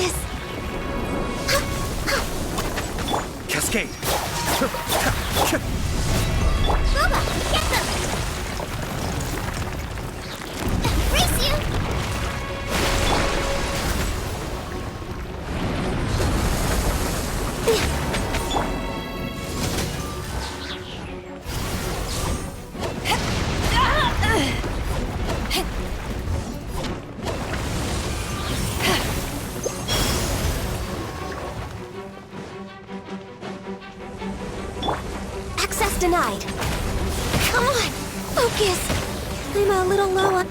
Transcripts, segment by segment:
this. Cascade! Boba, get them! Race you! Access denied. Come on, focus. I'm a little low on...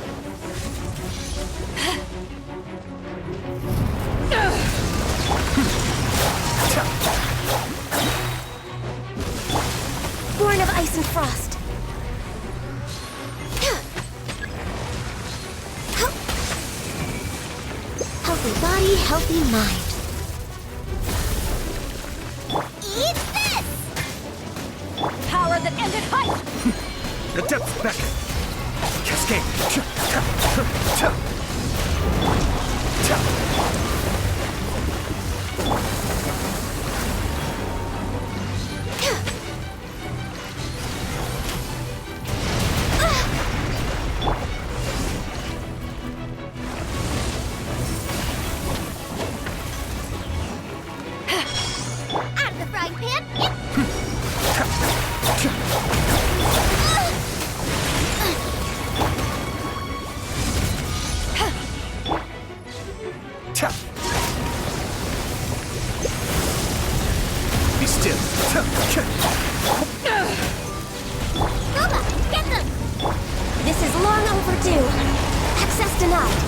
Born of ice and frost. Healthy body, healthy mind. Eat this! Power that ended height! The depths beckon! Cascade! Out of the frying pan! Be still! Nova, get them! This is long overdue. Access denied.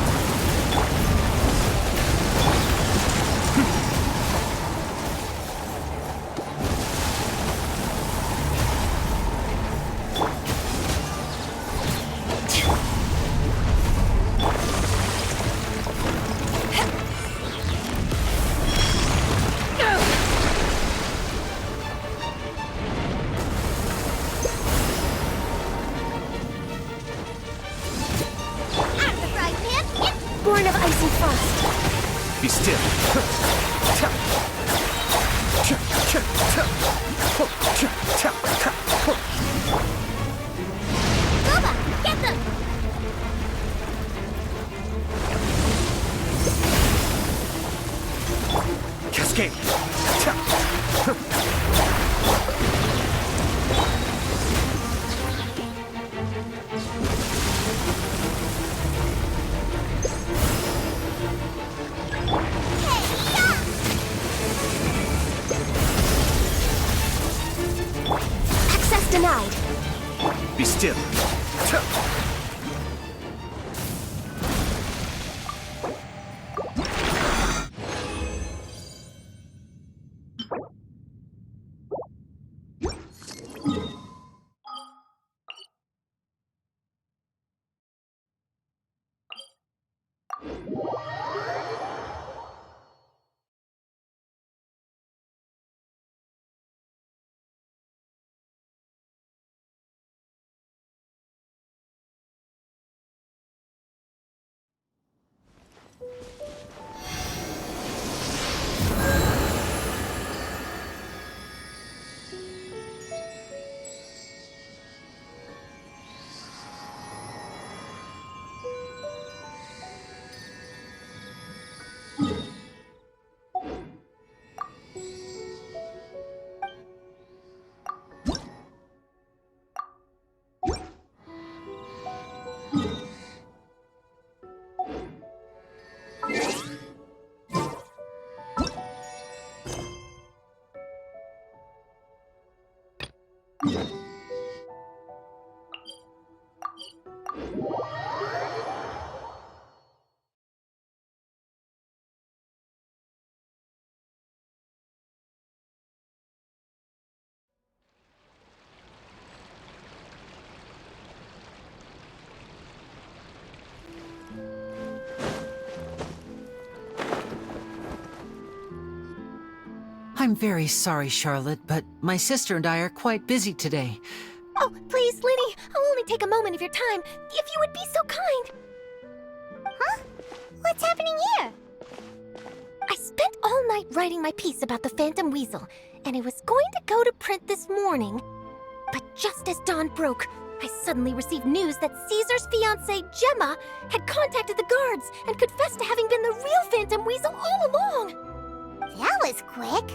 Out of the frying pan! Born of ice and frost. Be still! Nova, get them! Cascade! Access denied. Be still! I'm very sorry, Charlotte, but my sister and I are quite busy today. Oh, please, Linny, I'll only take a moment of your time, if you would be so kind. Huh? What's happening here? I spent all night writing my piece about the Phantom Weasel, and it was going to go to print this morning. But just as dawn broke, I suddenly received news that Caesar's fiancée, Gemma, had contacted the guards and confessed to having been the real Phantom Weasel all along. That was quick.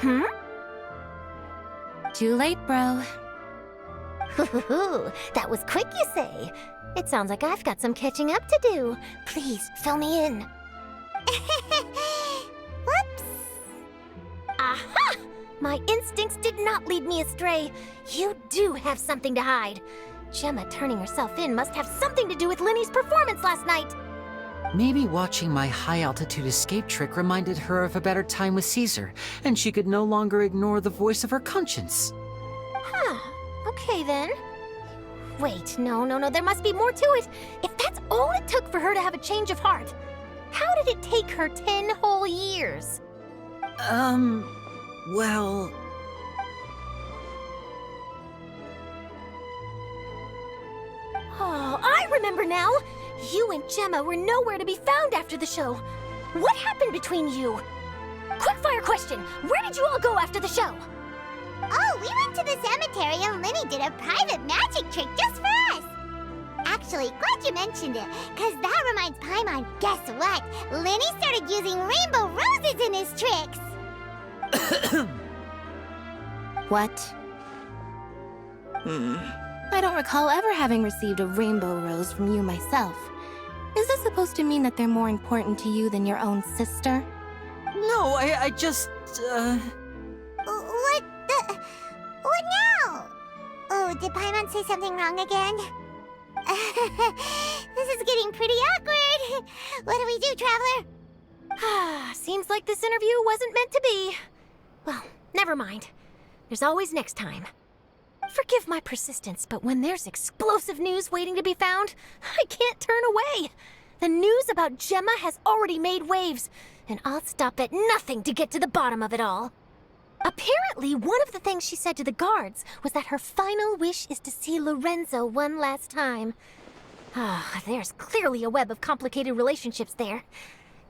Hmm? Too late, bro. That was quick, you say? It sounds like I've got some catching up to do. Please, fill me in. Whoops. Aha! My instincts did not lead me astray. You do have something to hide. Gemma turning herself in must have something to do with Linny's performance last night. Maybe watching my high-altitude escape trick reminded her of a better time with Caesar, and she could no longer ignore the voice of her conscience. Huh. Okay, then. Wait, no, there must be more to it. If that's all it took for her to have a change of heart, how did it take her 10 whole years? Well... Oh, I remember now! You and Gemma were nowhere to be found after the show. What happened between you? Quickfire question! Where did you all go after the show? Oh, we went to the cemetery and Linny did a private magic trick just for us. Actually, glad you mentioned it, because that reminds Paimon, guess what? Linny started using rainbow roses in his tricks. What? I don't recall ever having received a rainbow rose from you myself. Is this supposed to mean that they're more important to you than your own sister? No, I just, What now? Oh, did Paimon say something wrong again? This is getting pretty awkward. What do we do, Traveler? Seems like this interview wasn't meant to be. Well, never mind. There's always next time. Forgive my persistence, but when there's explosive news waiting to be found, I can't turn away. The news about Gemma has already made waves, and I'll stop at nothing to get to the bottom of it all. Apparently, one of the things she said to the guards was that her final wish is to see Lorenzo one last time. There's clearly a web of complicated relationships there.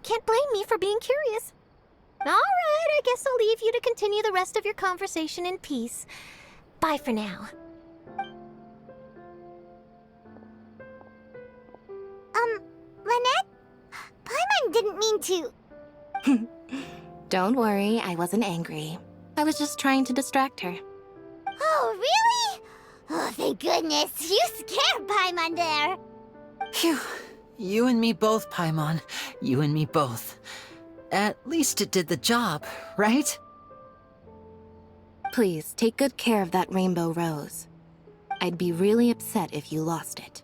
Can't blame me for being curious. All right, I guess I'll leave you to continue the rest of your conversation in peace. Bye for now. Lynette? Paimon didn't mean to... Don't worry, I wasn't angry. I was just trying to distract her. Oh, really? Oh, thank goodness. You scared Paimon there. Phew. You and me both, Paimon. You and me both. At least it did the job, right? Please, take good care of that rainbow rose. I'd be really upset if you lost it.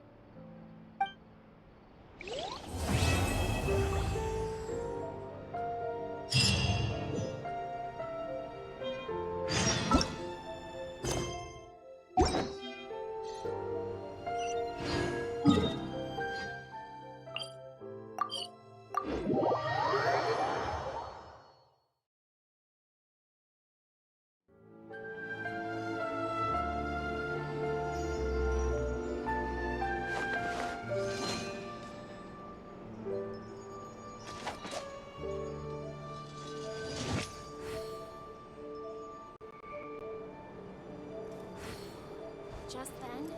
Just then,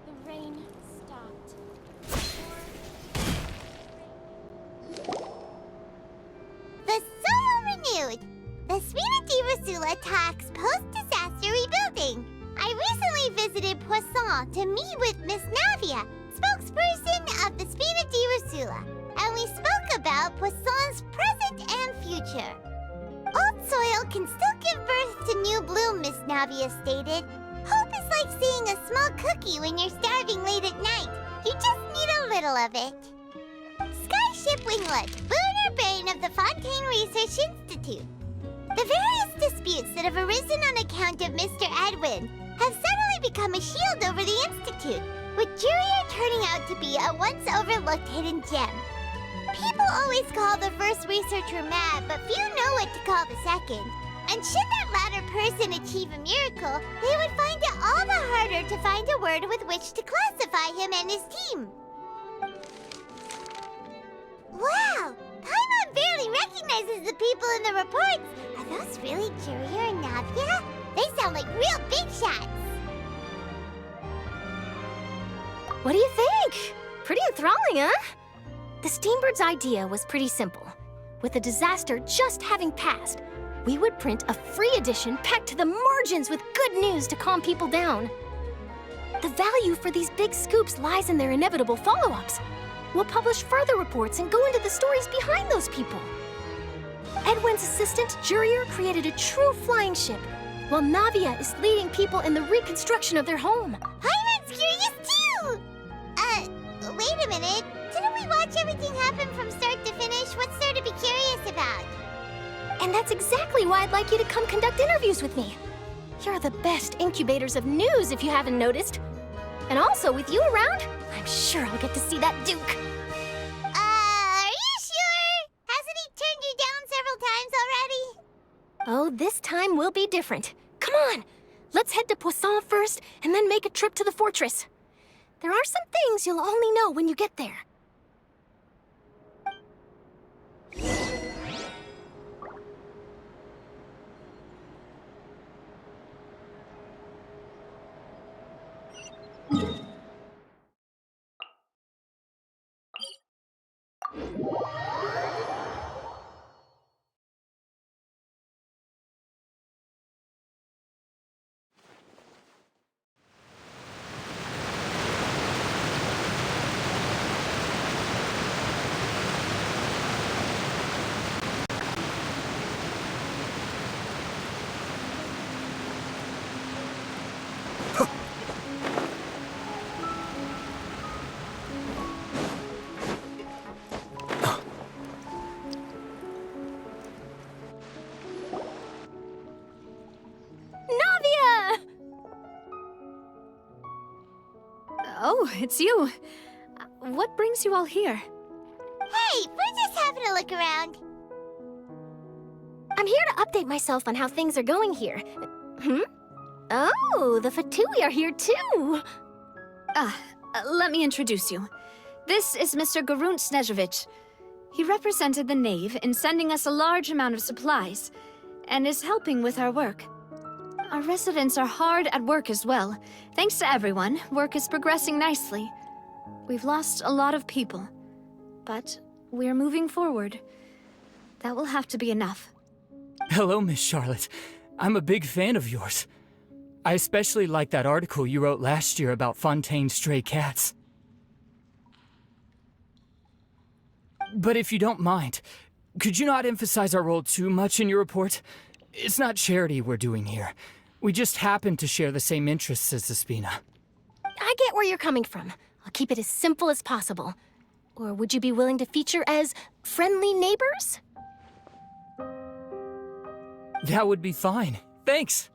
the rain stopped. The Solo renewed. The Spina di Rosula talks post-disaster rebuilding. I recently visited Poisson to meet with Miss Navia, spokesperson of the Spina di Rosula, and we spoke about Poisson's present and future. Old soil can still give birth to new bloom, Miss Navia stated. Hope is like seeing a small cookie when you're starving late at night. You just need a little of it. Skyship Winglet, lunar brain of the Fontaine Research Institute. The various disputes that have arisen on account of Mr. Edwin have suddenly become a shield over the Institute, with Juria turning out to be a once overlooked hidden gem. People always call the first researcher mad, but few know what to call the second. And should that latter person achieve a miracle, they would find it all the harder to find a word with which to classify him and his team. Wow! Paimon barely recognizes the people in the reports. Are those really Jurier and Navia? They sound like real big shots. What do you think? Pretty enthralling, huh? The Steambird's idea was pretty simple. With the disaster just having passed, we would print a free edition packed to the margins with good news to calm people down. The value for these big scoops lies in their inevitable follow-ups. We'll publish further reports and go into the stories behind those people. Edwin's assistant, Jurier, created a true flying ship, while Navia is leading people in the reconstruction of their home. Paimon's curious too! Wait a minute. Didn't we watch everything happen from start to finish? What's there to be curious about? And that's exactly why I'd like you to come conduct interviews with me. You're the best incubators of news, if you haven't noticed. And also, with you around, I'm sure I'll get to see that Duke. Are you sure? Hasn't he turned you down several times already? Oh, this time will be different. Come on, let's head to Poisson first, and then make a trip to the fortress. There are some things you'll only know when you get there. Oh, it's you. What brings you all here? Hey, we're just having a look around. I'm here to update myself on how things are going here. Oh, the Fatui are here too. Let me introduce you. This is Mr. Garunt Snežević. He represented the Knave in sending us a large amount of supplies, and is helping with our work. Our residents are hard at work as well. Thanks to everyone, work is progressing nicely. We've lost a lot of people, but we're moving forward. That will have to be enough. Hello, Miss Charlotte. I'm a big fan of yours. I especially like that article you wrote last year about Fontaine's stray cats. But if you don't mind, could you not emphasize our role too much in your report? It's not charity we're doing here. We just happen to share the same interests as the Spina. I get where you're coming from. I'll keep it as simple as possible. Or would you be willing to feature as friendly neighbors? That would be fine. Thanks.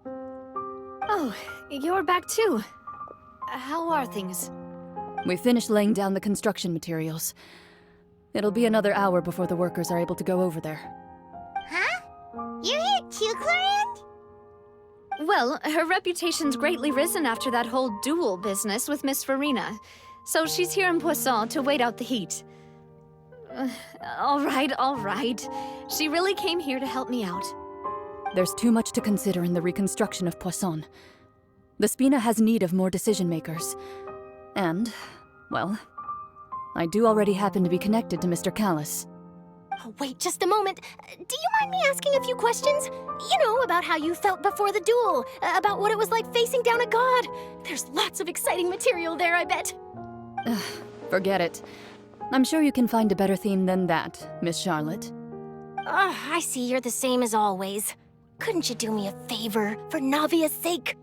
Oh, you're back too. How are things? We finished laying down the construction materials. It'll be another hour before the workers are able to go over there. Huh? You're here too, Clorinde? Well, her reputation's greatly risen after that whole duel business with Miss Farina, so she's here in Poisson to wait out the heat. All right. She really came here to help me out. There's too much to consider in the reconstruction of Poisson. The Spina has need of more decision-makers. And, well, I do already happen to be connected to Mr. Callis. Oh, wait just a moment. Do you mind me asking a few questions? You know, about how you felt before the duel, about what it was like facing down a god. There's lots of exciting material there, I bet. Forget it. I'm sure you can find a better theme than that, Miss Charlotte. I see you're the same as always. Couldn't you do me a favor, for Navia's sake?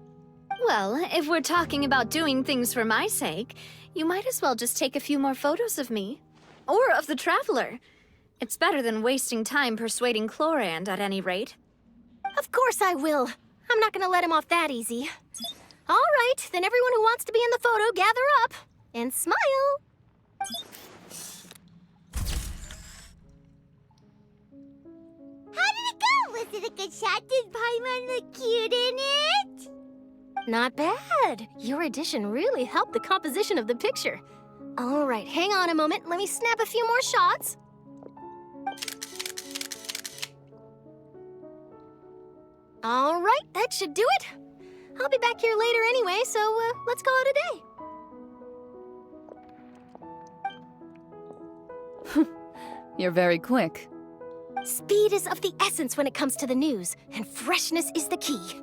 Well, if we're talking about doing things for my sake, you might as well just take a few more photos of me. Or of the Traveler. It's better than wasting time persuading Clorinde, at any rate. Of course I will. I'm not gonna let him off that easy. All right, then everyone who wants to be in the photo, gather up. And smile. How did it go? Was it a good shot? Did Paimon look cute in it? Not bad. Your addition really helped the composition of the picture. All right, hang on a moment. Let me snap a few more shots. All right, that should do it. I'll be back here later anyway, so let's call it a day. You're very quick. Speed is of the essence when it comes to the news, and freshness is the key.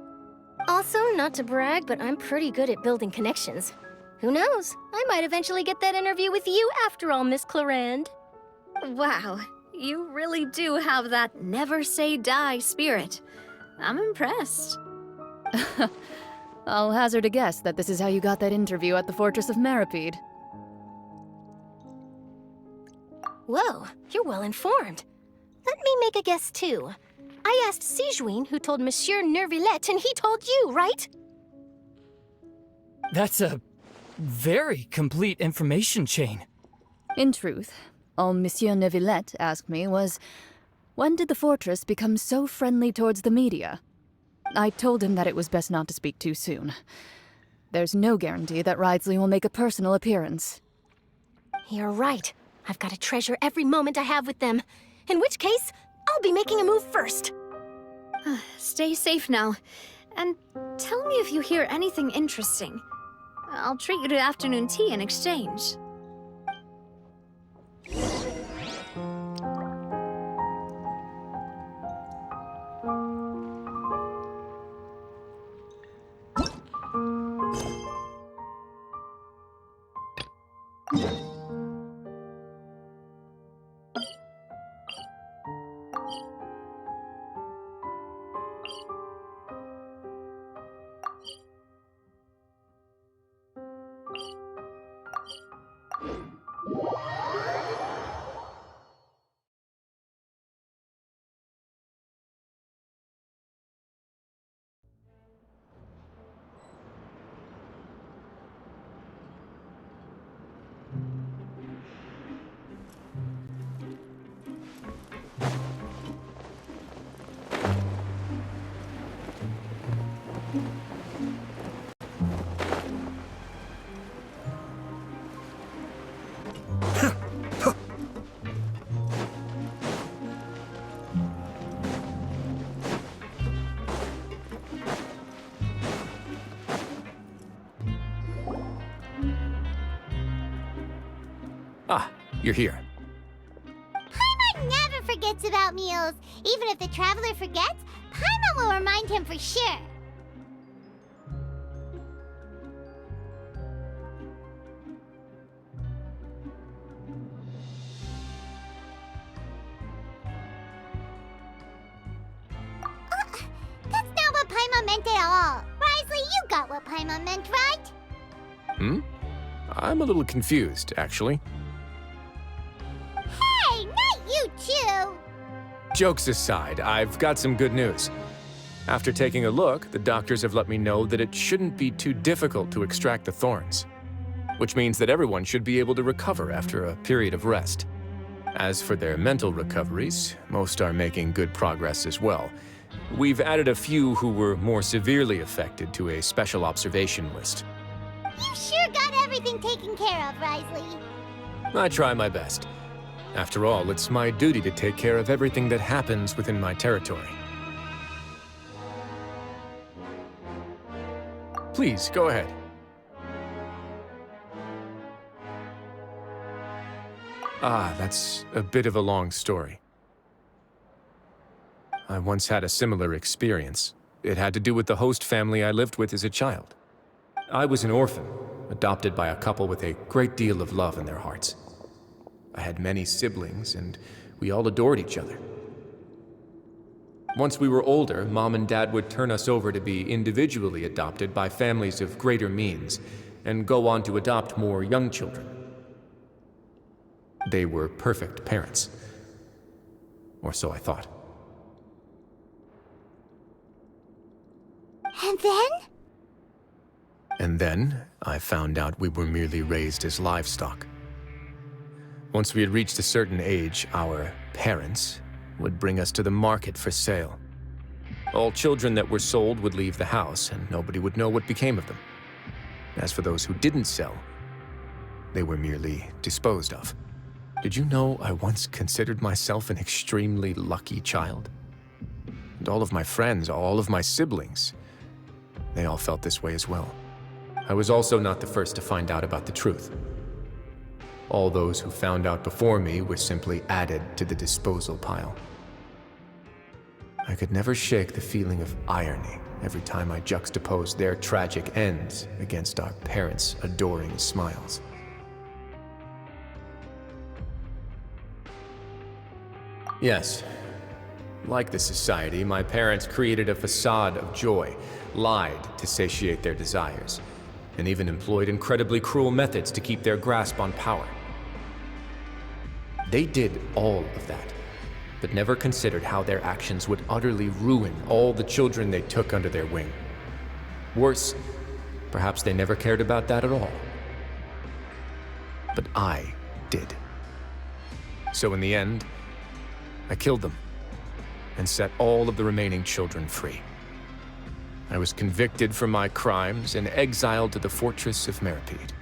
Also, not to brag, but I'm pretty good at building connections. Who knows? I might eventually get that interview with you after all, Miss Clarand. Wow, you really do have that never say die spirit. I'm impressed. I'll hazard a guess that this is how you got that interview at the Fortress of Maripede. Whoa, you're well informed. Let me make a guess, too. I asked Sijuin who told Monsieur Nervillette, and he told you, right? That's a very complete information chain. In truth, all Monsieur Neuvillette asked me was, when did the fortress become so friendly towards the media? I told him that it was best not to speak too soon. There's no guarantee that Ridsley will make a personal appearance. You're right. I've got to treasure every moment I have with them. In which case, I'll be making a move first. Stay safe now, and tell me if you hear anything interesting. I'll treat you to afternoon tea in exchange. Ah, you're here. Paimon never forgets about meals. Even if the traveler forgets, Paimon will remind him for sure. That's not what Paimon meant at all. Risley, you got what Paimon meant, right? I'm a little confused, actually. Hey, not you too! Jokes aside, I've got some good news. After taking a look, the doctors have let me know that it shouldn't be too difficult to extract the thorns, which means that everyone should be able to recover after a period of rest. As for their mental recoveries, most are making good progress as well. We've added a few who were more severely affected to a special observation list. You sure got everything taken care of, Risley. I try my best. After all, it's my duty to take care of everything that happens within my territory. Please, go ahead. Ah, that's a bit of a long story. I once had a similar experience. It had to do with the host family I lived with as a child. I was an orphan, adopted by a couple with a great deal of love in their hearts. I had many siblings, and we all adored each other. Once we were older, Mom and Dad would turn us over to be individually adopted by families of greater means, and go on to adopt more young children. They were perfect parents. Or so I thought. And then? And then, I found out we were merely raised as livestock. Once we had reached a certain age, our parents would bring us to the market for sale. All children that were sold would leave the house, and nobody would know what became of them. As for those who didn't sell, they were merely disposed of. Did you know I once considered myself an extremely lucky child? And all of my friends, all of my siblings, they all felt this way as well. I was also not the first to find out about the truth. All those who found out before me were simply added to the disposal pile. I could never shake the feeling of irony every time I juxtaposed their tragic ends against our parents' adoring smiles. Yes, like the society, my parents created a facade of joy, lied to satiate their desires, and even employed incredibly cruel methods to keep their grasp on power. They did all of that, but never considered how their actions would utterly ruin all the children they took under their wing. Worse, perhaps they never cared about that at all. But I did. So in the end, I killed them and set all of the remaining children free. I was convicted for my crimes and exiled to the fortress of Meripede.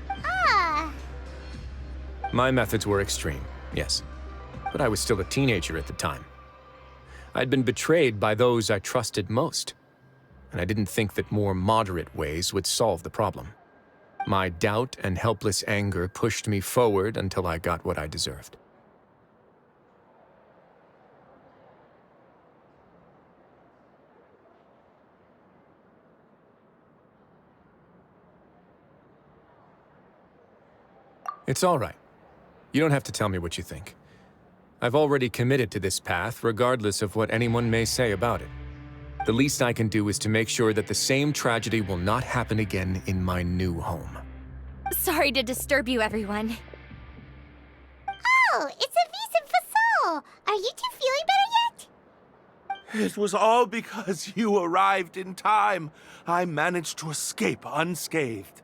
Ah! My methods were extreme, yes, but I was still a teenager at the time. I'd been betrayed by those I trusted most, and I didn't think that more moderate ways would solve the problem. My doubt and helpless anger pushed me forward until I got what I deserved. It's all right. You don't have to tell me what you think. I've already committed to this path, regardless of what anyone may say about it. The least I can do is to make sure that the same tragedy will not happen again in my new home. Sorry to disturb you, everyone. Oh, it's Avise and Fasol! Are you two feeling better yet? It was all because you arrived in time. I managed to escape unscathed.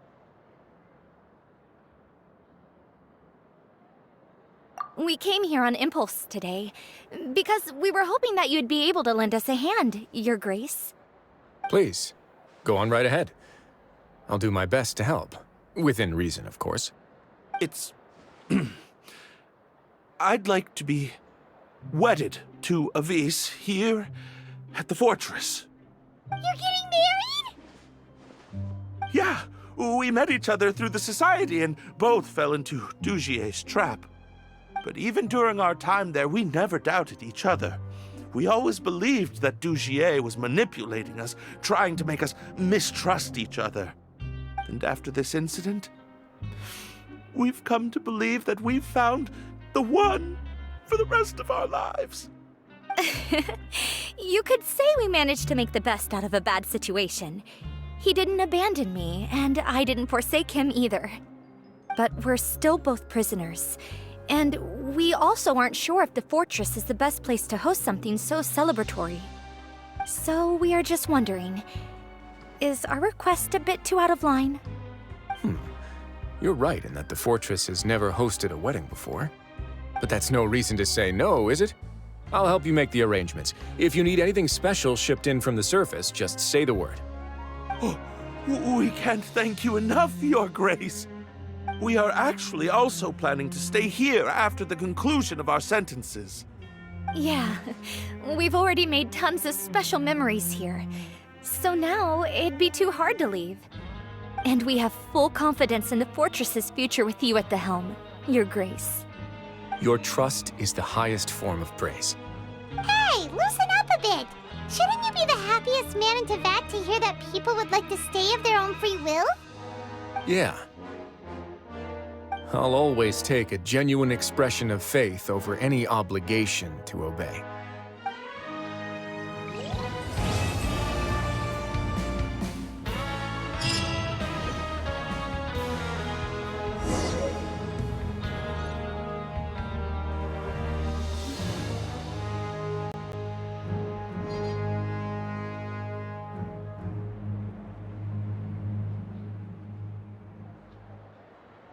We came here on impulse today, because we were hoping that you'd be able to lend us a hand, Your Grace. Please, go on right ahead. I'll do my best to help. Within reason, of course. It's... I'd like to be wedded to Avise here at the fortress. You're getting married? Yeah, we met each other through the society and both fell into Dugier's trap. But even during our time there, we never doubted each other. We always believed that Dugier was manipulating us, trying to make us mistrust each other. And after this incident, we've come to believe that we've found the one for the rest of our lives. You could say we managed to make the best out of a bad situation. He didn't abandon me, and I didn't forsake him either. But we're still both prisoners. And we also aren't sure if the fortress is the best place to host something so celebratory. So we are just wondering, is our request a bit too out of line? You're right in that the fortress has never hosted a wedding before. But that's no reason to say no, is it? I'll help you make the arrangements. If you need anything special shipped in from the surface, just say the word. Oh, we can't thank you enough, Your Grace. We are actually also planning to stay here after the conclusion of our sentences. Yeah, we've already made tons of special memories here. So now it'd be too hard to leave. And we have full confidence in the fortress's future with you at the helm, Your Grace. Your trust is the highest form of praise. Hey, loosen up a bit! Shouldn't you be the happiest man in Teyvat to hear that people would like to stay of their own free will? Yeah. I'll always take a genuine expression of faith over any obligation to obey.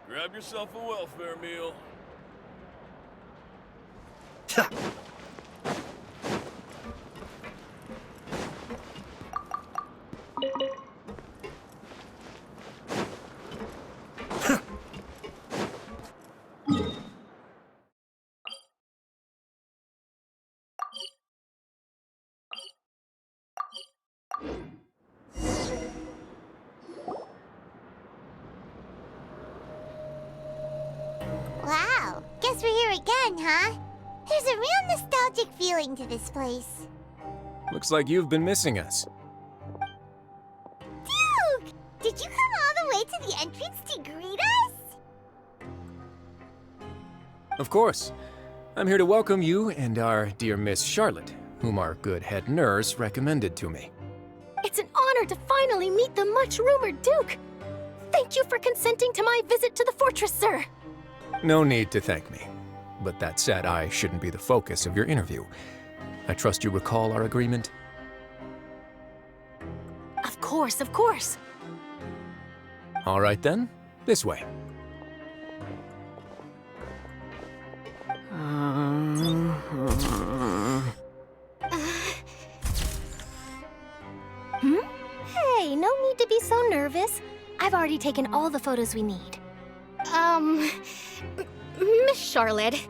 Grab yourself a welfare meal. fun, huh? There's a real nostalgic feeling to this place. Looks like you've been missing us. Duke! Did you come all the way to the entrance to greet us? Of course. I'm here to welcome you and our dear Miss Charlotte, whom our good head nurse recommended to me. It's an honor to finally meet the much-rumored Duke. Thank you for consenting to my visit to the fortress, sir. No need to thank me. But that said, I shouldn't be the focus of your interview. I trust you recall our agreement? Of course, of course. All right then, this way. Hey, no need to be so nervous. I've already taken all the photos we need. Miss Charlotte,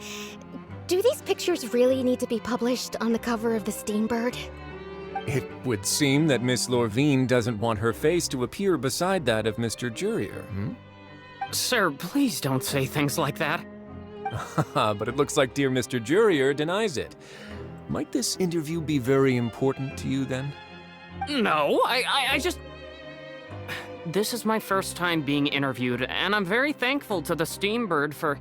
do these pictures really need to be published on the cover of the Steambird? It would seem that Miss Lorvine doesn't want her face to appear beside that of Mr. Jurier, Sir, please don't say things like that. But it looks like dear Mr. Jurier denies it. Might this interview be very important to you then? No, I just... This is my first time being interviewed, and I'm very thankful to the Steambird for...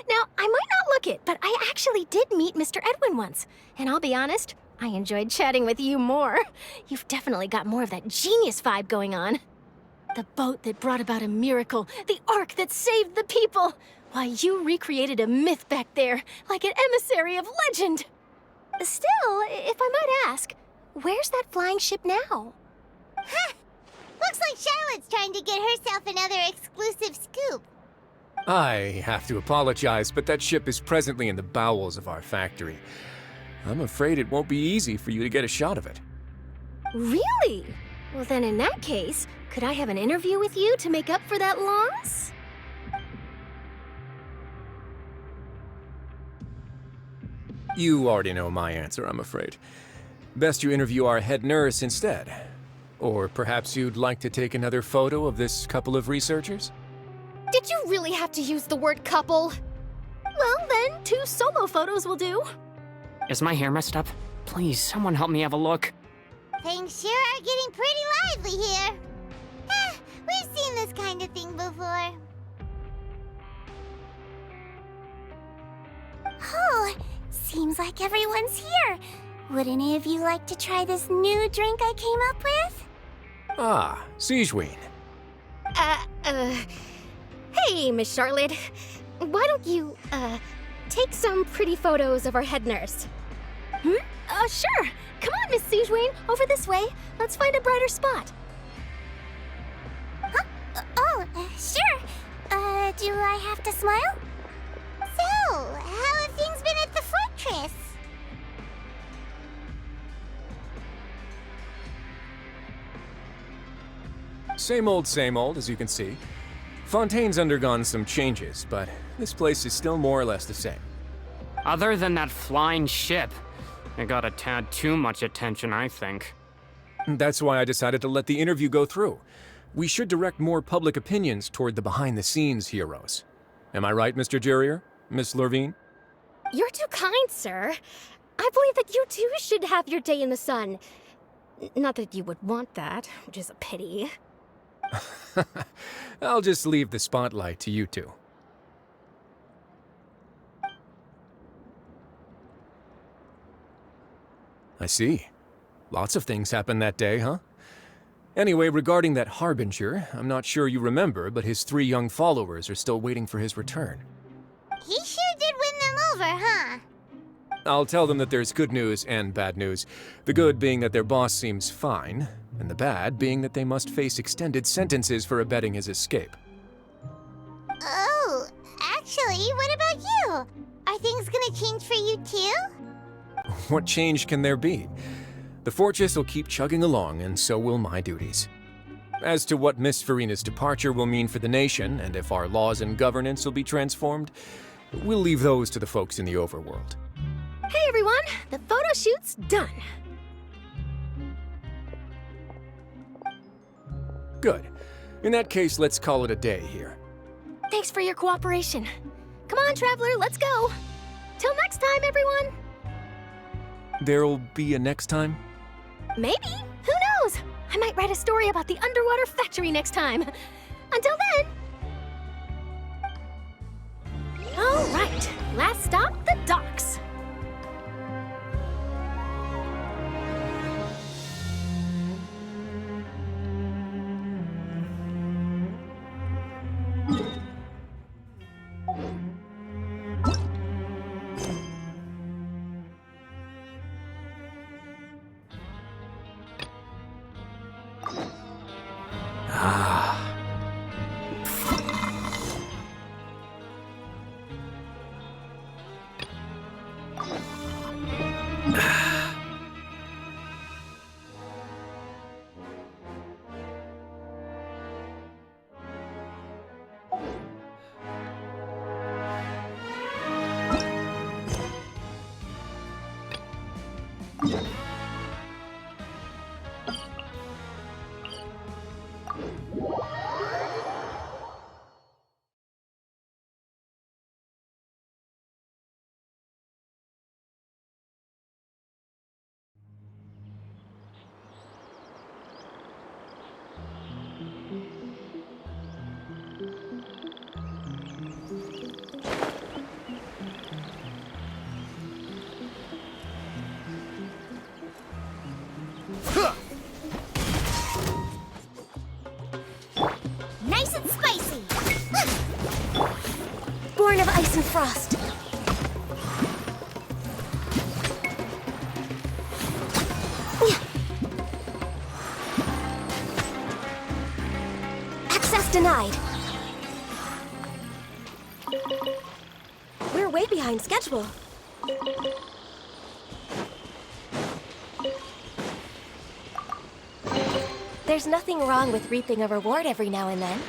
Now, I might not look it, but I actually did meet Mr. Edwin once. And I'll be honest, I enjoyed chatting with you more. You've definitely got more of that genius vibe going on. The boat that brought about a miracle, the ark that saved the people. Why, you recreated a myth back there, like an emissary of legend. Still, if I might ask, where's that flying ship now? Huh! Looks like Charlotte's trying to get herself another exclusive scoop. I have to apologize, but that ship is presently in the bowels of our factory. I'm afraid it won't be easy for you to get a shot of it. Really? Well, then in that case, could I have an interview with you to make up for that loss? You already know my answer, I'm afraid. Best you interview our head nurse instead. Or perhaps you'd like to take another photo of this couple of researchers? Did you really have to use the word couple? Well, then 2 solo photos will do. Is my hair messed up? Please, someone help me have a look. Things sure are getting pretty lively here. We've seen this kind of thing before. Oh, seems like everyone's here. Would any of you like to try this new drink I came up with? Ah, Siegeween. Hey, Miss Charlotte. Why don't you, take some pretty photos of our head nurse? Sure. Come on, Miss Siegeween, over this way. Let's find a brighter spot. Huh? Sure. Do I have to smile? So, how have things been at the fortress? Same old, as you can see. Fontaine's undergone some changes, but this place is still more or less the same. Other than that flying ship, it got a tad too much attention, I think. That's why I decided to let the interview go through. We should direct more public opinions toward the behind-the-scenes heroes. Am I right, Mr. Jurier? Miss Lorvine? You're too kind, sir. I believe that you too should have your day in the sun. Not that you would want that, which is a pity. I'll just leave the spotlight to you two. I see. Lots of things happened that day, huh? Anyway, regarding that Harbinger, I'm not sure you remember, but his 3 young followers are still waiting for his return. He sure did win them over, huh? I'll tell them that there's good news and bad news. The good being that their boss seems fine, and the bad being that they must face extended sentences for abetting his escape. Oh, actually, what about you? Are things gonna change for you too? What change can there be? The fortress will keep chugging along, and so will my duties. As to what Miss Farina's departure will mean for the nation, and if our laws and governance will be transformed, we'll leave those to the folks in the overworld. Hey everyone, the photo shoot's done. Good. In that case, let's call it a day here. Thanks for your cooperation. Come on, Traveler, let's go. Till next time, everyone. There'll be a next time? Maybe. Who knows? I might write a story about the underwater factory next time. Until then. All right. Last stop, the docks. Nice and spicy. Born of ice and frost. Access denied. We're way behind schedule. There's nothing wrong with reaping a reward every now and then.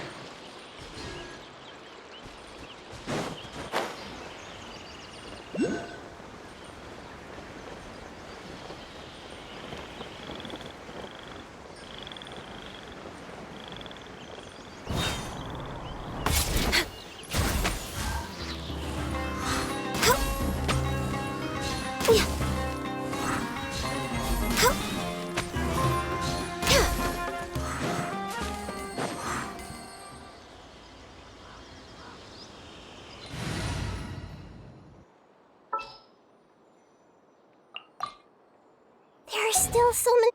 There are still so many.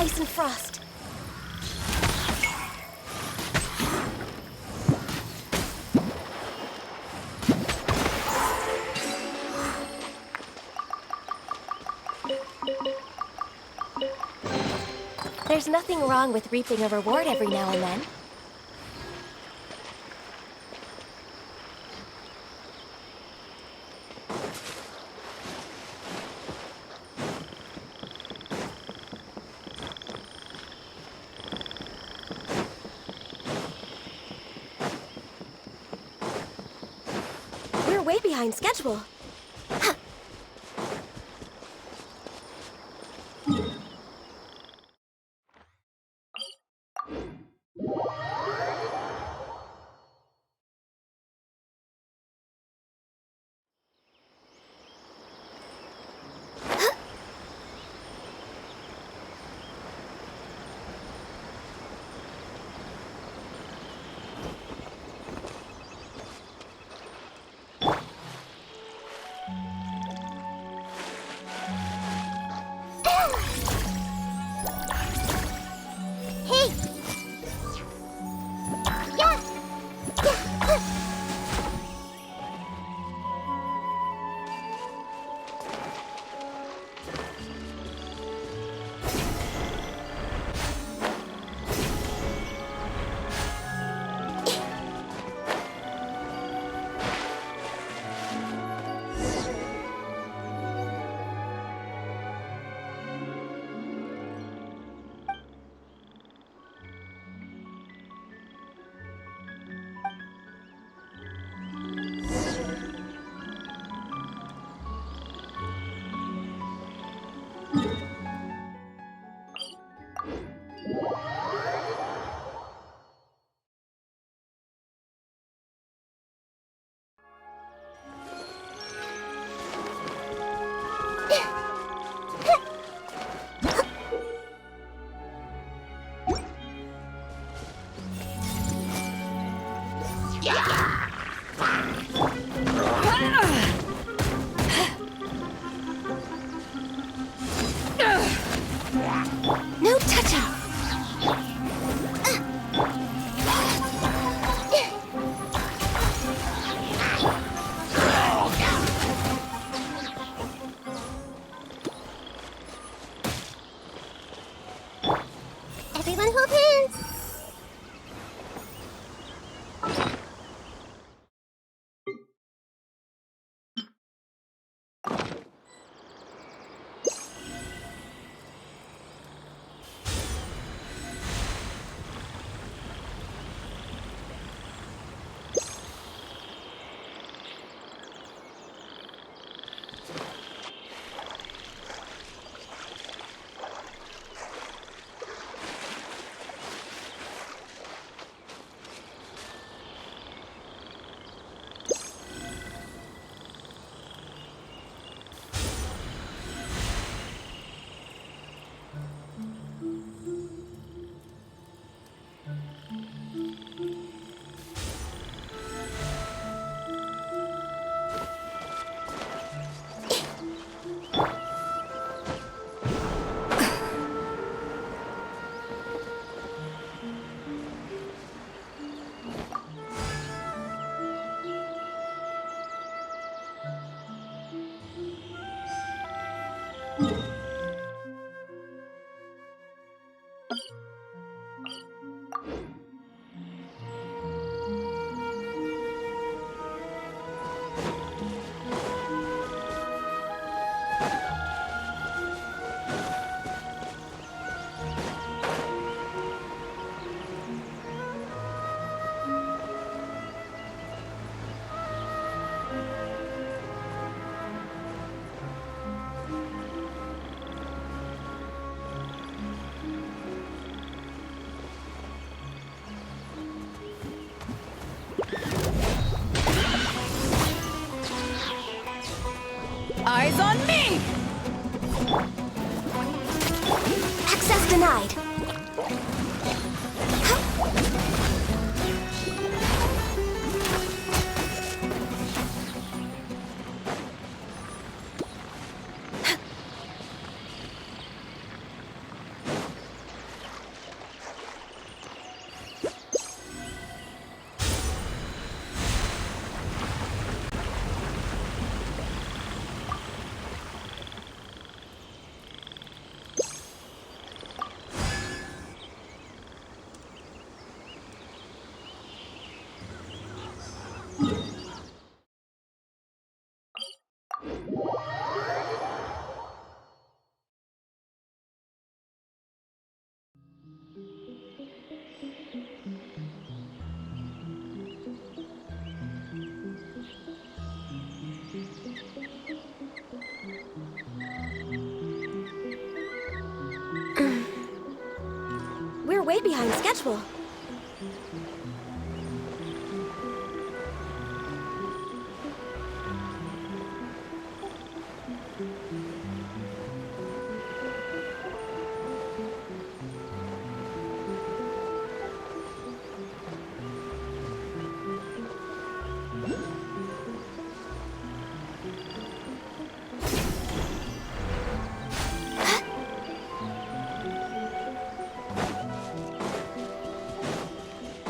ice and frost. There's nothing wrong with reaping a reward every now and then. We're way behind schedule. Hey! Yeah! No touching! Everyone hold hands! Eyes on me! Access denied. We're way behind schedule.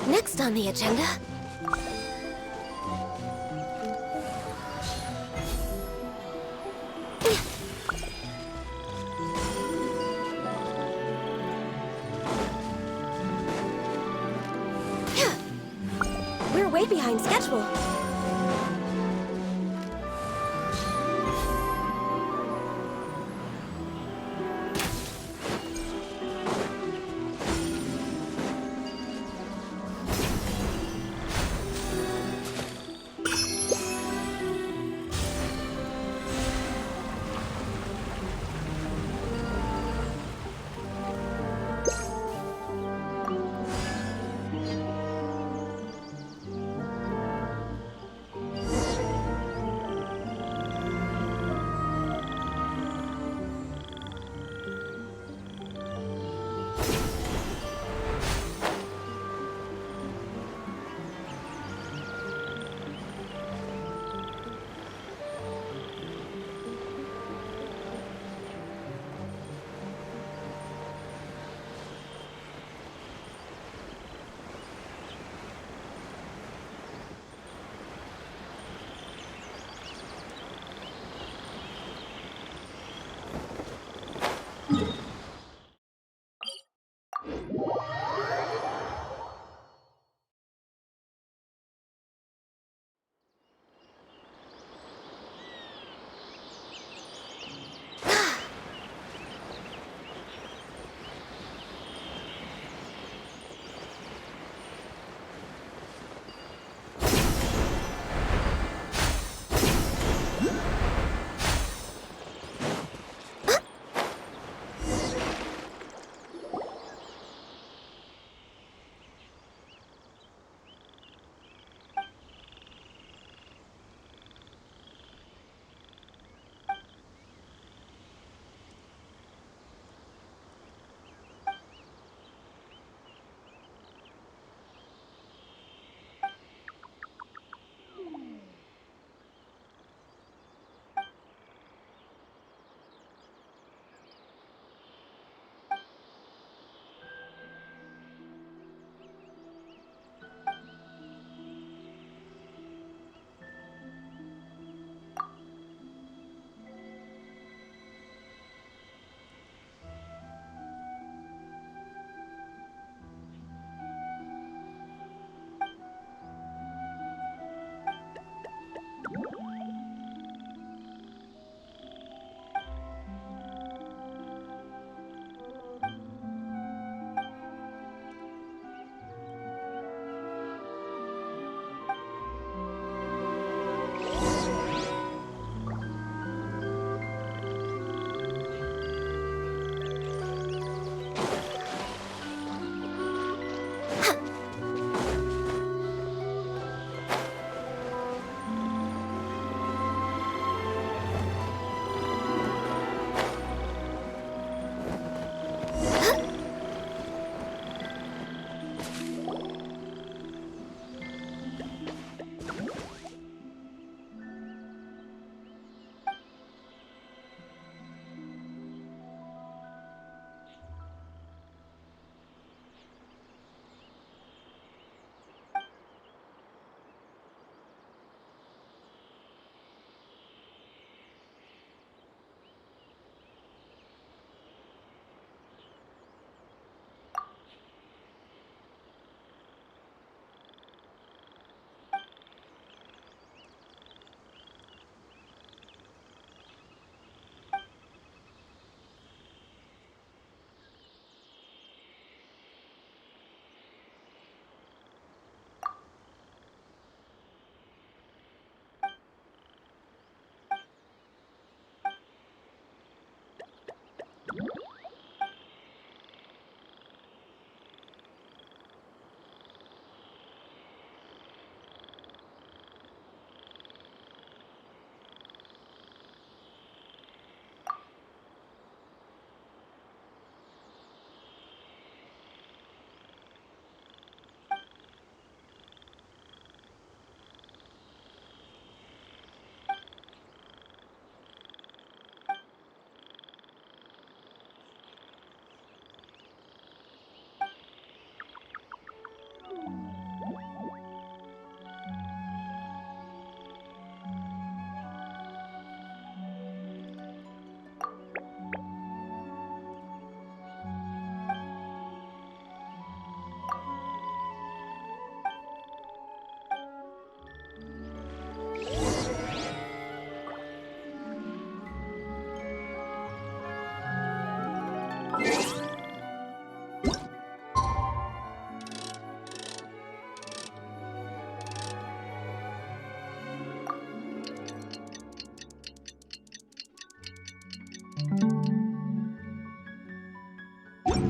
Next on the agenda... We're way behind schedule.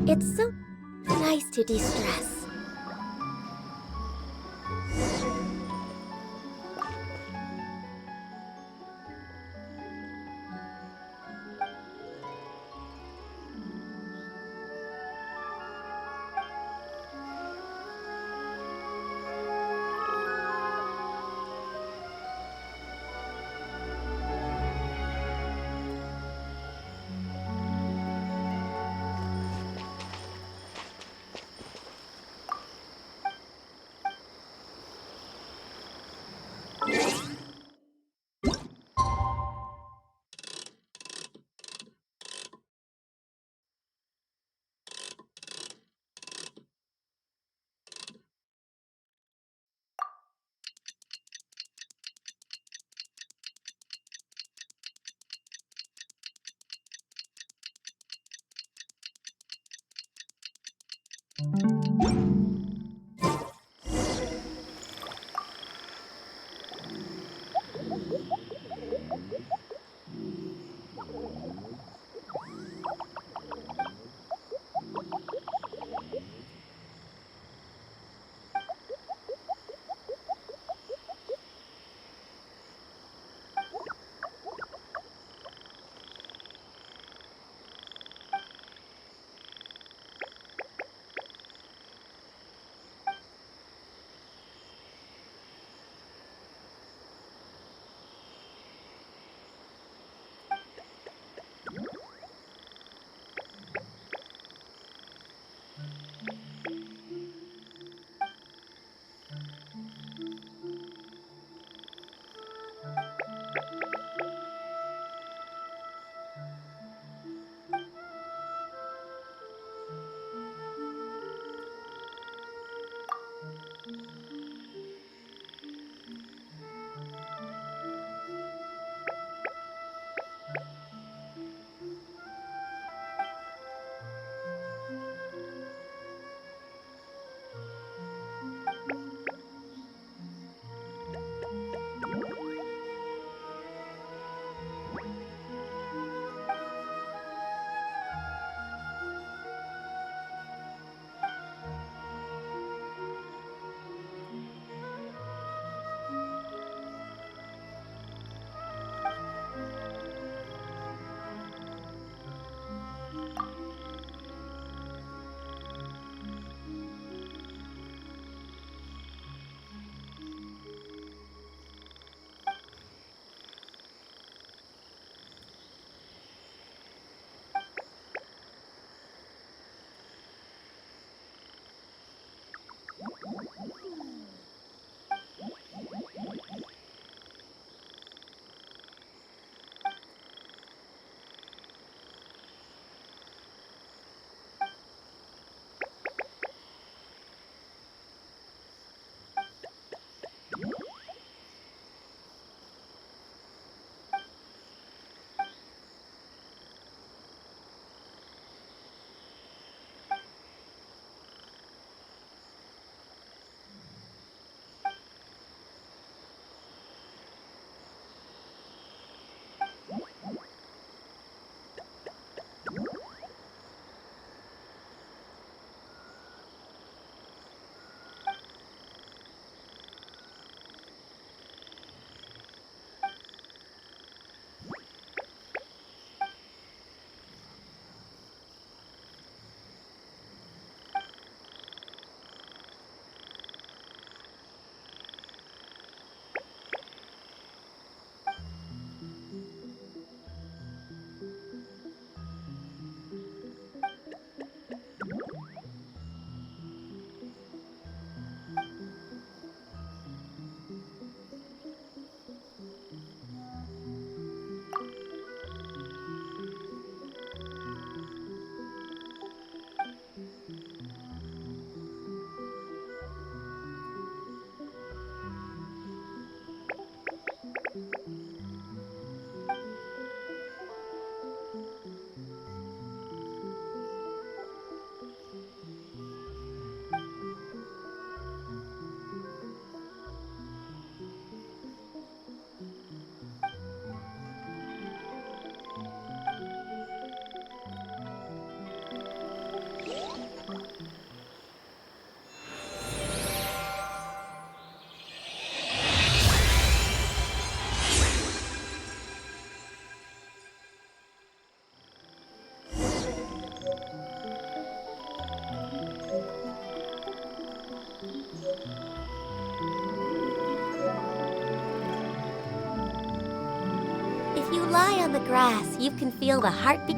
It's so nice to de-stress. you lie on the grass, you can feel the heartbeat.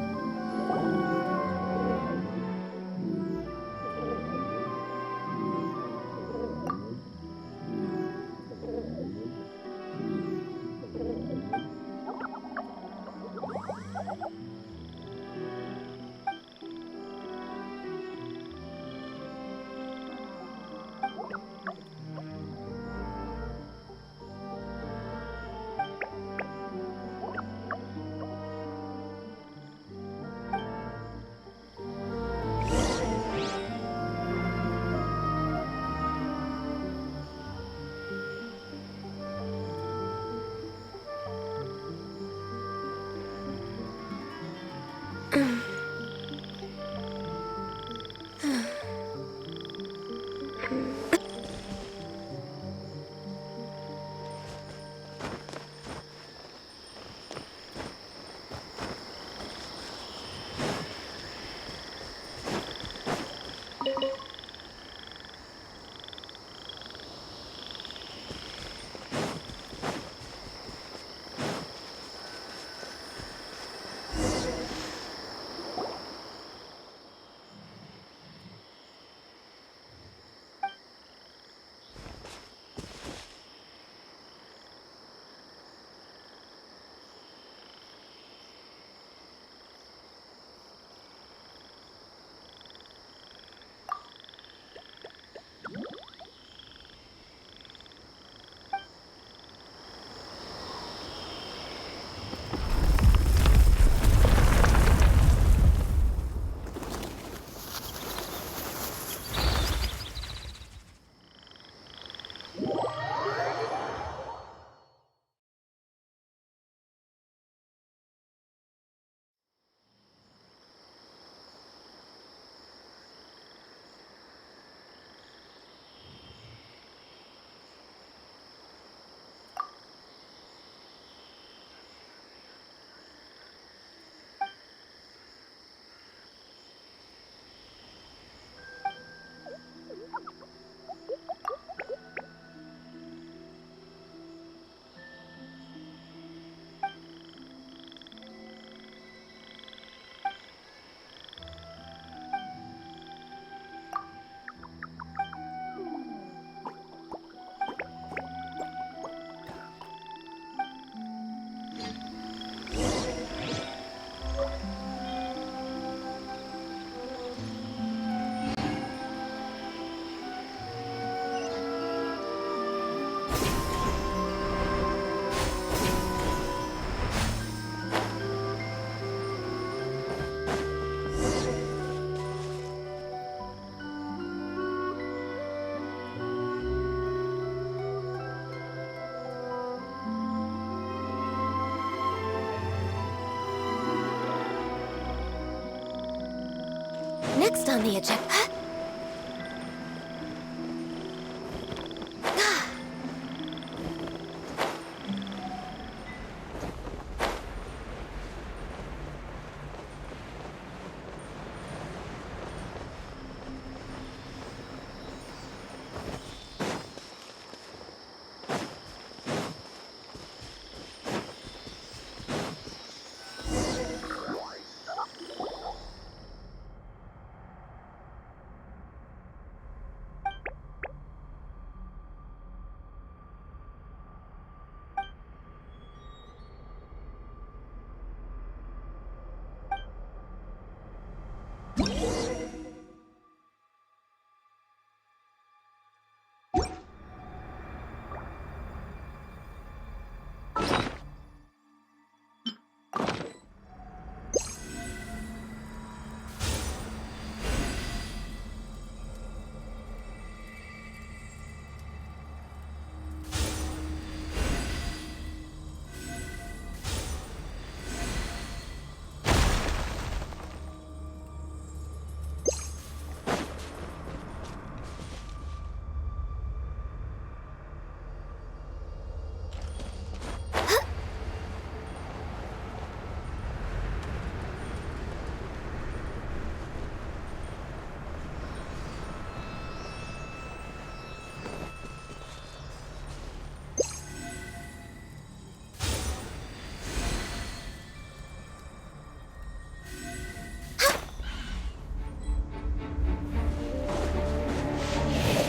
Next on the agenda.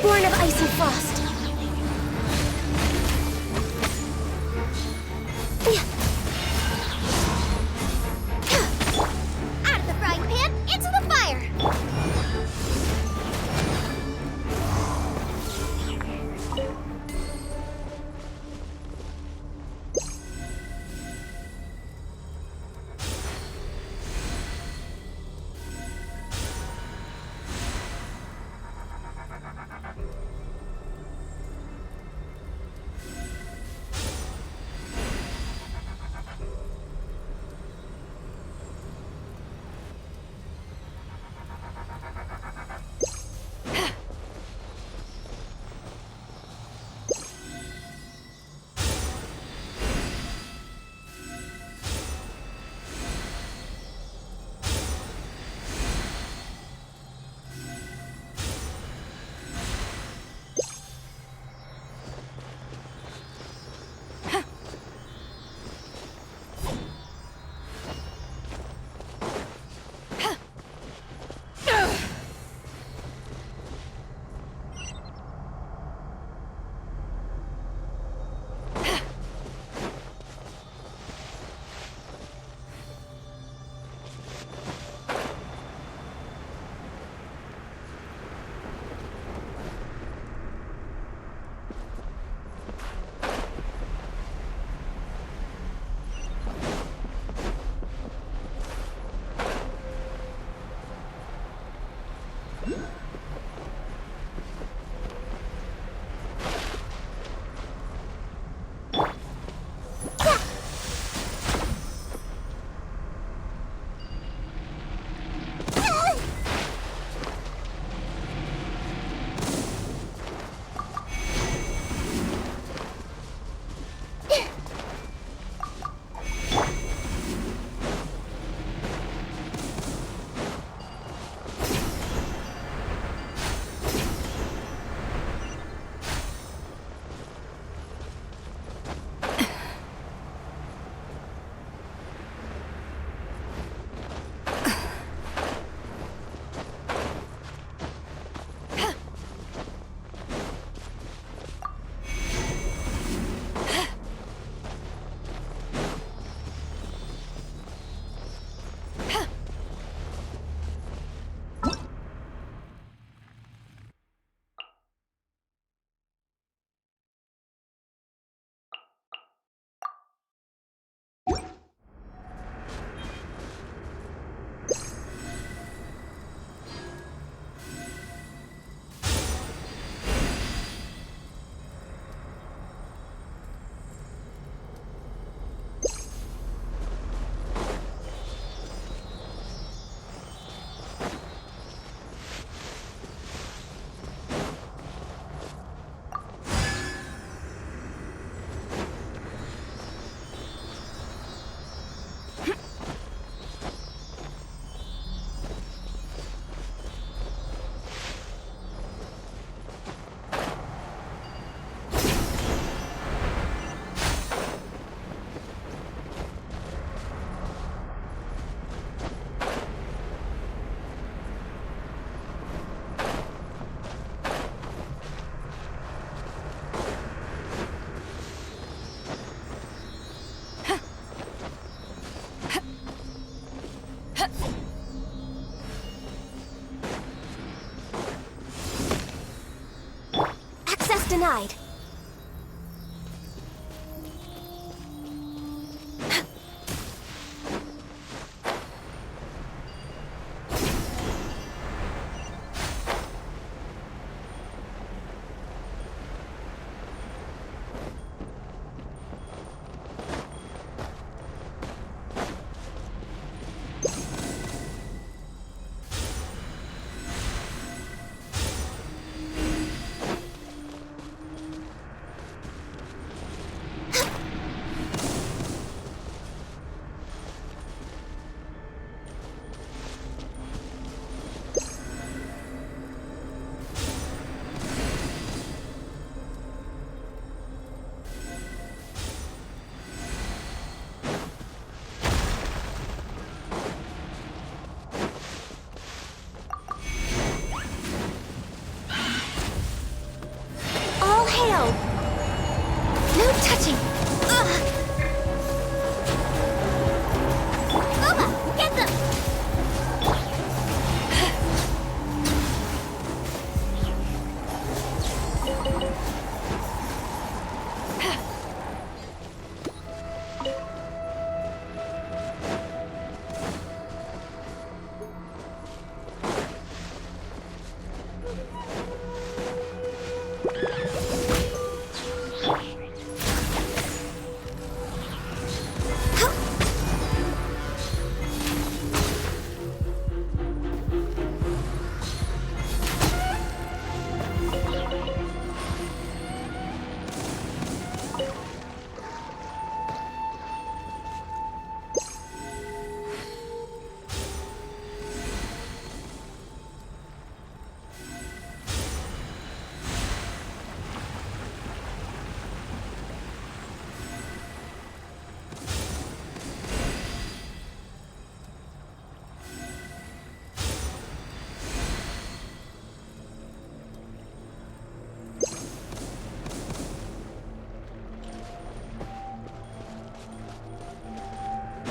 born of ice and frost. Out of the frying pan, into the fire!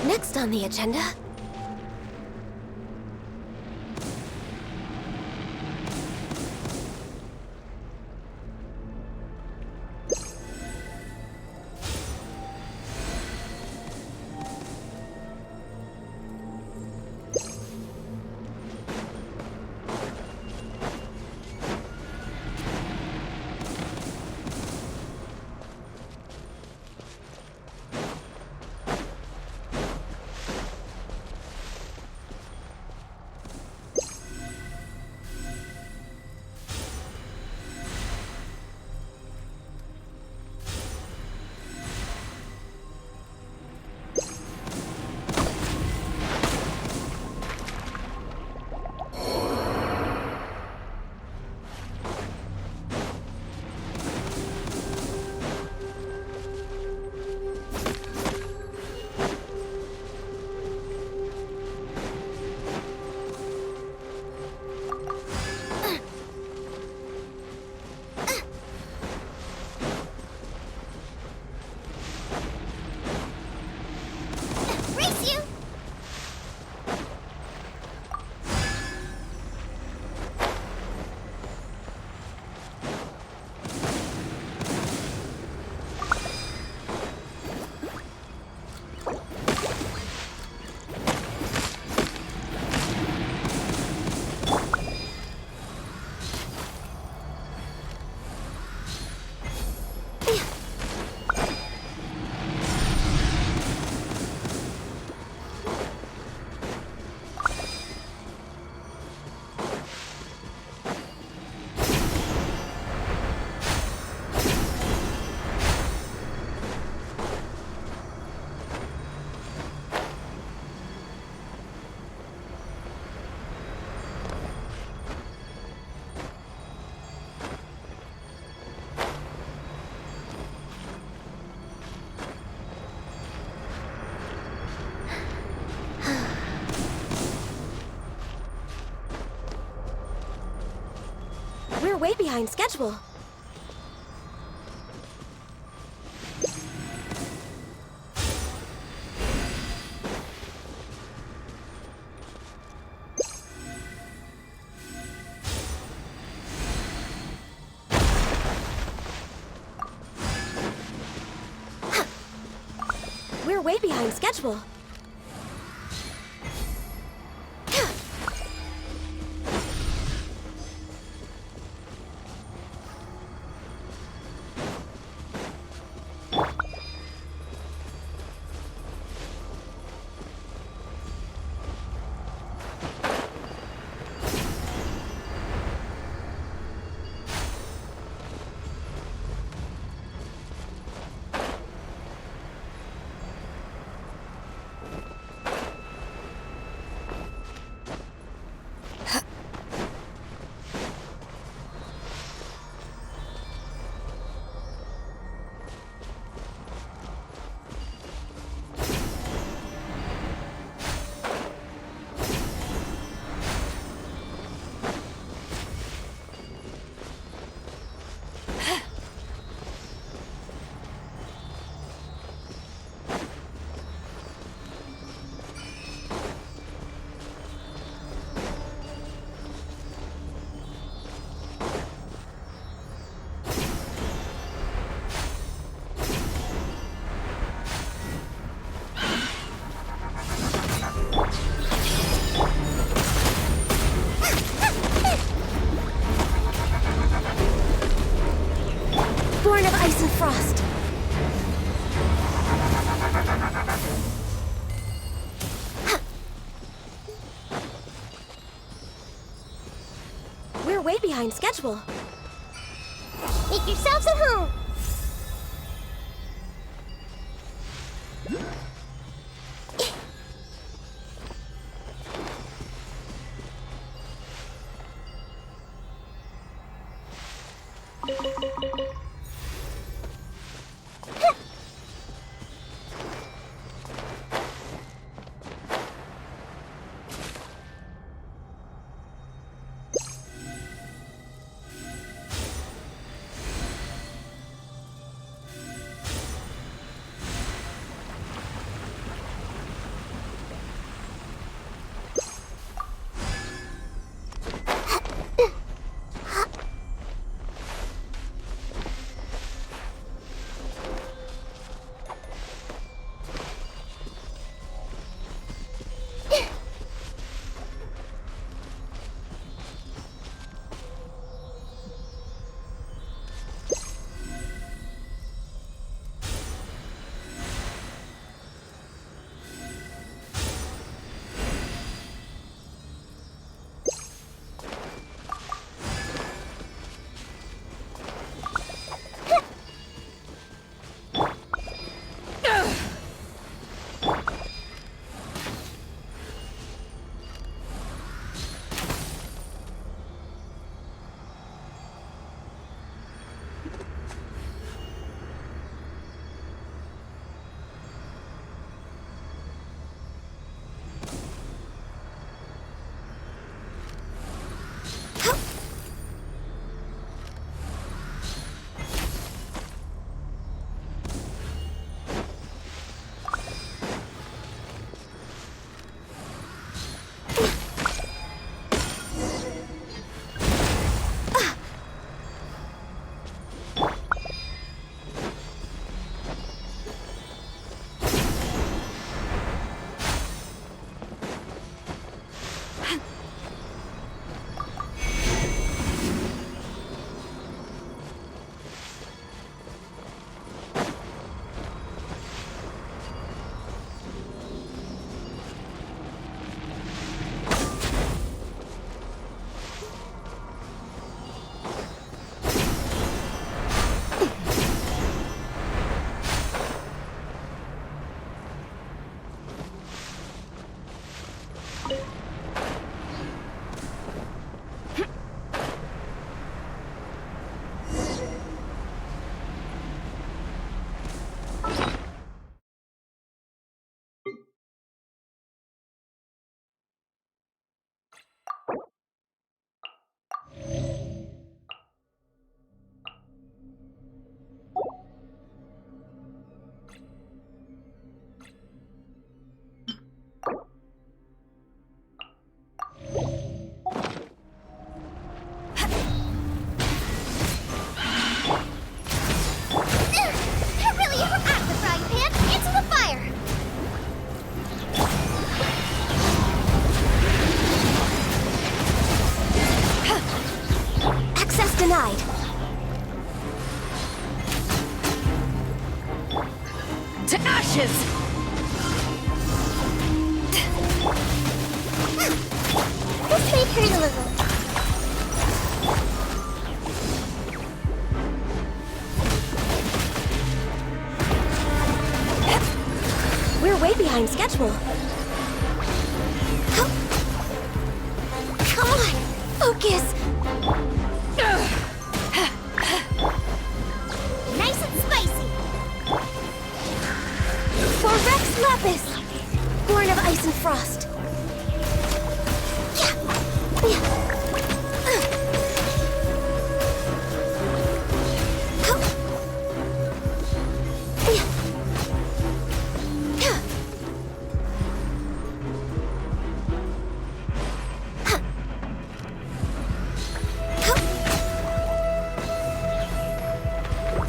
Next on the agenda. We're way behind schedule. We're way behind schedule. Born of ice and frost. We're way behind schedule. Make yourselves at home. ashes! This might hurt a little. We're way behind schedule. Come on, focus! Nice and spicy. For Rex Lapis, born of ice and frost.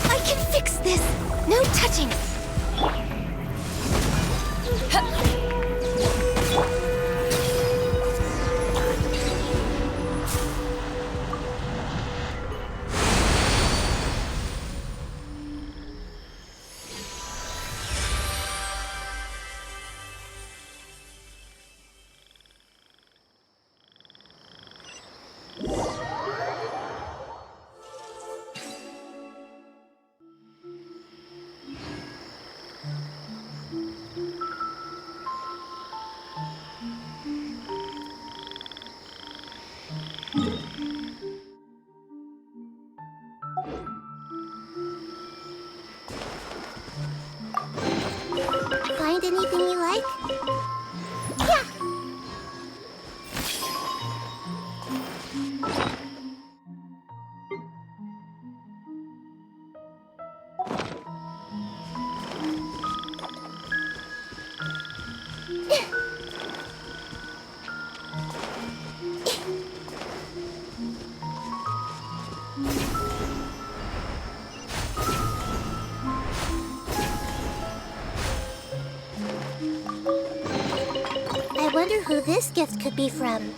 I can fix this. No touching. Find anything you like? Yeah! I wonder who this gift could be from.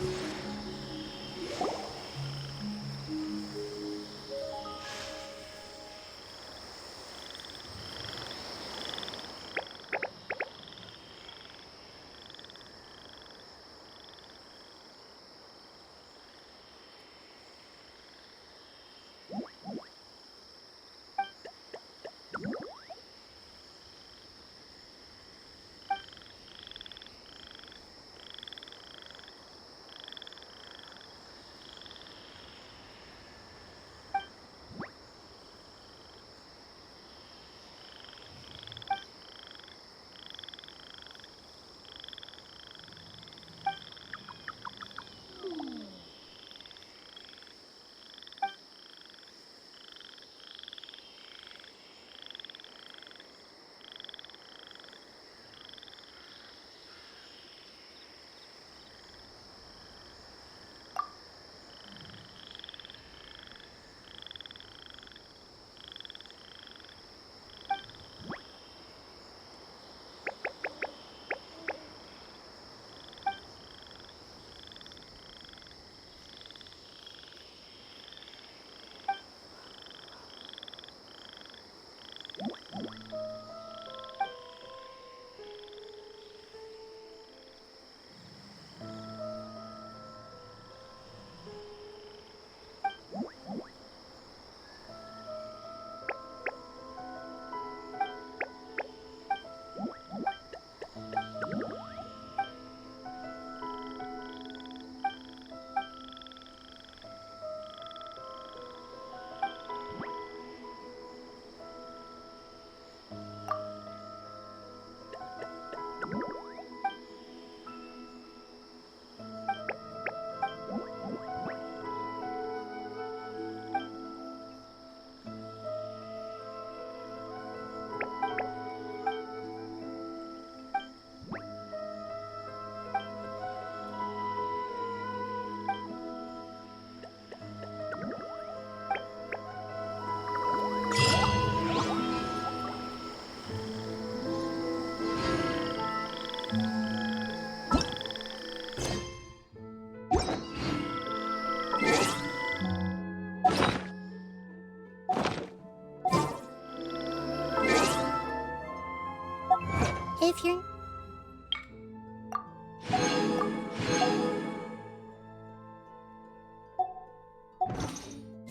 If you're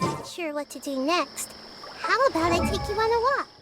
not sure what to do next, how about I take you on a walk?